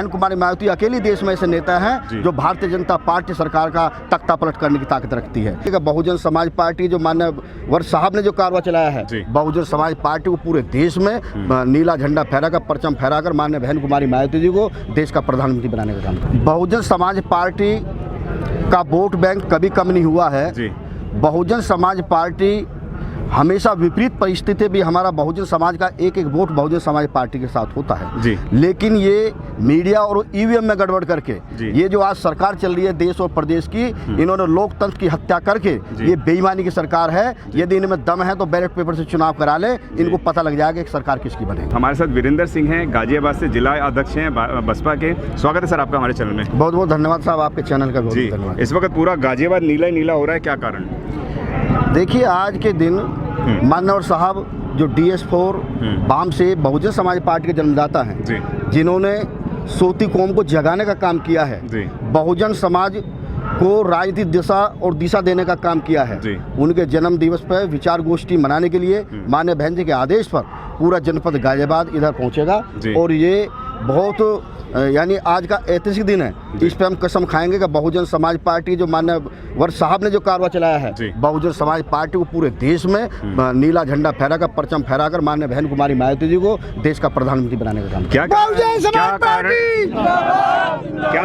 बहन कुमारी मायावती अकेली देश में ऐसे नेता हैं जो भारतीय जनता पार्टी सरकार का तख्ता पलट करने की ताकत रखती है। बहुजन समाज पार्टी जो माननीय वर्ष साहब ने जो कारवा चलाया है, बहुजन समाज पार्टी को पूरे देश में नीला झंडा फहराकर, परचम फहराकर माननीय बहन कुमारी मायावती जी को देश का प्रधानमंत्री बनाने का काम। बहुजन समाज पार्टी का वोट बैंक कभी कम नहीं हुआ है। बहुजन समाज पार्टी हमेशा विपरीत परिस्थिति भी हमारा बहुजन समाज का एक एक वोट बहुजन समाज पार्टी के साथ होता है। लेकिन ये मीडिया और ईवीएम में गड़बड़ करके ये जो आज सरकार चल रही है देश और प्रदेश की, इन्होंने लोकतंत्र की हत्या करके ये बेईमानी की सरकार है। यदि इनमें दम है तो बैलेट पेपर से चुनाव करा ले, इनको पता लग जाएगा कि सरकार किसकी बनेगी। हमारे साथ वीरेंद्र सिंह हैं, गाजियाबाद से जिला अध्यक्ष हैं बसपा के। स्वागत है सर आपका हमारे चैनल में। बहुत बहुत धन्यवाद साहब, आपके चैनल का बहुत धन्यवाद। इस वक्त पूरा गाजियाबाद नीला ही नीला हो रहा है, क्या कारण? देखिए, आज के दिन माननीय साहब जो DS4 वाम से बहुजन समाज पार्टी के जन्मदाता हैं, जिन्होंने सोती कौम को जगाने का काम किया है, बहुजन समाज को राजनीतिक दिशा और दिशा देने का काम किया है। उनके जन्म दिवस पर विचार गोष्ठी मनाने के लिए माननीय बहन जी के आदेश पर पूरा जनपद गाजियाबाद इधर पहुंचेगा और ये बहुत यानी आज का ऐतिहासिक दिन है। इस पे हम कसम खाएंगे कि बहुजन समाज पार्टी जो माननीय वर्ष साहब ने जो कारवा चलाया है, बहुजन समाज पार्टी को पूरे देश में नीला झंडा फहराकर, परचम फहराकर माननीय बहन कुमारी मायावती जी को देश का प्रधानमंत्री बनाने का काम। क्या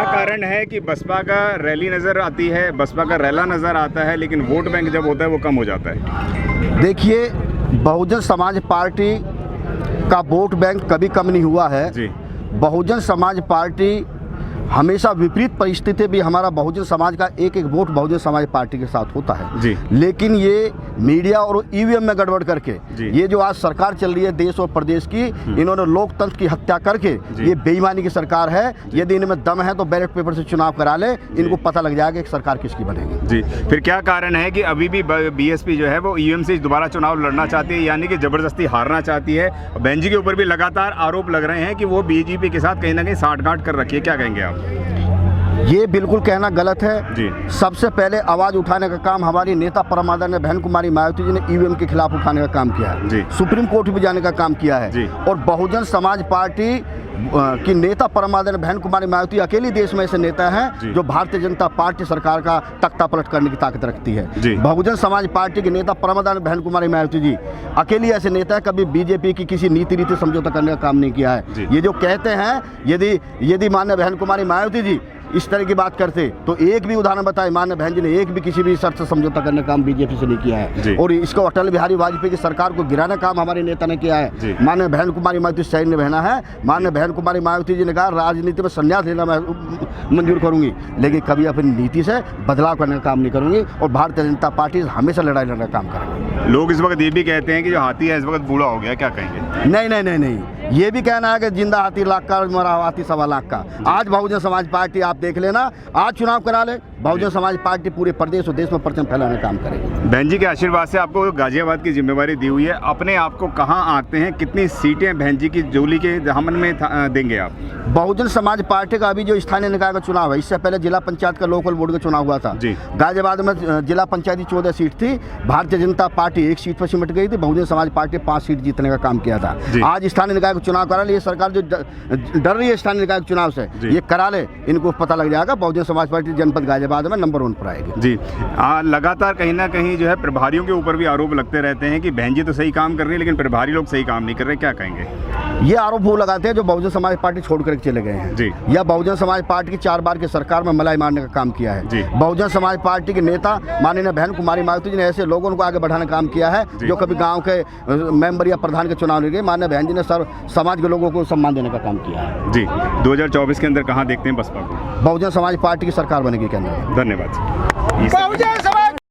कारण है कि बसपा का रैली नजर आती है, बसपा का रैला नजर आता है, लेकिन वोट बैंक जब होता है वो कम हो जाता है? देखिए, बहुजन समाज पार्टी का वोट बैंक कभी कम नहीं हुआ है। बहुजन समाज पार्टी हमेशा विपरीत परिस्थिति भी हमारा बहुजन समाज का एक एक वोट बहुजन समाज पार्टी के साथ होता है। लेकिन ये मीडिया और ईवीएम में गड़बड़ करके ये जो आज सरकार चल रही है देश और प्रदेश की, इन्होंने लोकतंत्र की हत्या करके ये बेईमानी की सरकार है। यदि इनमें दम है तो बैलेट पेपर से चुनाव करा ले, इनको पता लग जाएगा कि सरकार किसकी बनेगी। फिर क्या कारण है कि अभी भी BSP जो है वो ईवीएम से दोबारा चुनाव लड़ना चाहती है, यानी कि जबरदस्ती हारना चाहती है? बहन जी के ऊपर भी लगातार आरोप लग रहे हैं कि वो BJP के साथ कहीं ना कहीं साठगांठ कर रखी है, क्या कहेंगे आप? ये बिल्कुल कहना गलत है। सबसे पहले आवाज उठाने का काम हमारी नेता परमादरणीय बहन कुमारी मायावती जी ने ईवीएम के खिलाफ उठाने का काम किया है, सुप्रीम कोर्ट भी जाने का काम किया है। और बहुजन समाज पार्टी की नेता परमादरणीय बहन कुमारी मायावती अकेली देश में ऐसे नेता हैं जो भारतीय जनता पार्टी सरकार का तख्ता पलट करने की ताकत रखती है। बहुजन समाज पार्टी के नेता परमादरणीय बहन कुमारी मायावती जी अकेली ऐसे नेता है, कभी बीजेपी की किसी नीति रीति समझौता करने का काम नहीं किया है। ये जो कहते हैं, यदि माननीय बहन कुमारी मायावती जी इस तरह की बात करते तो एक भी उदाहरण बताए माननीय बहन जी ने एक भी किसी भी शर्त से समझौता करने का काम बीजेपी से नहीं किया है। और इसको अटल बिहारी वाजपेयी की सरकार को गिराने का काम हमारे नेता ने किया है। माननीय बहन कुमारी मायावती सैन्य बहना है। माननीय बहन कुमारी मायावती जी ने कहा राजनीति में संन्यास लेना मैं मंजूर करूंगी, लेकिन कभी अपनी नीति से बदलाव करने का काम नहीं करूंगी और भारतीय जनता पार्टी हमेशा लड़ाई लड़ने का काम करेंगे। लोग इस वक्त ये भी कहते हैं कि जो हाथी है इस वक्त बूढ़ा हो गया, क्या कहेंगे? नहीं, ये भी कहना है कि जिंदा हाथी लाख का, मरा हाथी 1.25 लाख का। आज बहुजन समाज पार्टी आप देख लेना, आज चुनाव करा ले, बहुजन समाज पार्टी पूरे प्रदेश और देश में परचम फैलाने का काम करेगी। बहन जी के आशीर्वाद से आपको गाजियाबाद की जिम्मेवारी दी हुई है, अपने आप को कहाँ आंकते हैं, कितनी सीटें बहन जी की जोली के दामन में देंगे आप? बहुजन समाज पार्टी का अभी जो स्थानीय निकाय का चुनाव है, इससे पहले जिला पंचायत का लोकल बोर्ड का चुनाव हुआ था। गाजियाबाद में जिला पंचायती 14 सीट थी, भारतीय जनता पार्टी 1 सीट पर सिमट गई थी, बहुजन समाज पार्टी 5 सीट जीतने का काम किया था। आज स्थानीय निकाय का चुनाव करा ले, ये सरकार जो डर रही है स्थानीय निकाय के चुनाव से, ये करा ले, इनको पता लग जाएगा बहुजन समाज पार्टी जनपद गाजियाबाद में नंबर 1 पर आएगी। लगातार कहीं ना कहीं जो है प्रभारियों के ऊपर भी आरोप लगते रहते हैं कि बहन जी तो सही काम कर रही है लेकिन प्रभारी लोग सही काम नहीं कर रहे, क्या कहेंगे? ये आरोप वो लगाते हैं जो बहुजन समाज पार्टी छोड़ कर चले गए हैं, या बहुजन समाज पार्टी की 4 बार की सरकार में मलाई मारने का काम किया है। बहुजन समाज पार्टी के नेता माननीय बहन कुमारी मायावती जी ने ऐसे लोगों को आगे बढ़ाने का काम किया है जो कभी गांव के मेंबर या प्रधान के चुनाव नहीं गए। माननीय बहन जी ने समाज के लोगों को सम्मान देने का काम किया है। 2024 के अंदर कहाँ देखते हैं बसपा को? बहुजन समाज पार्टी की सरकार बनेगी के अंदर। धन्यवाद।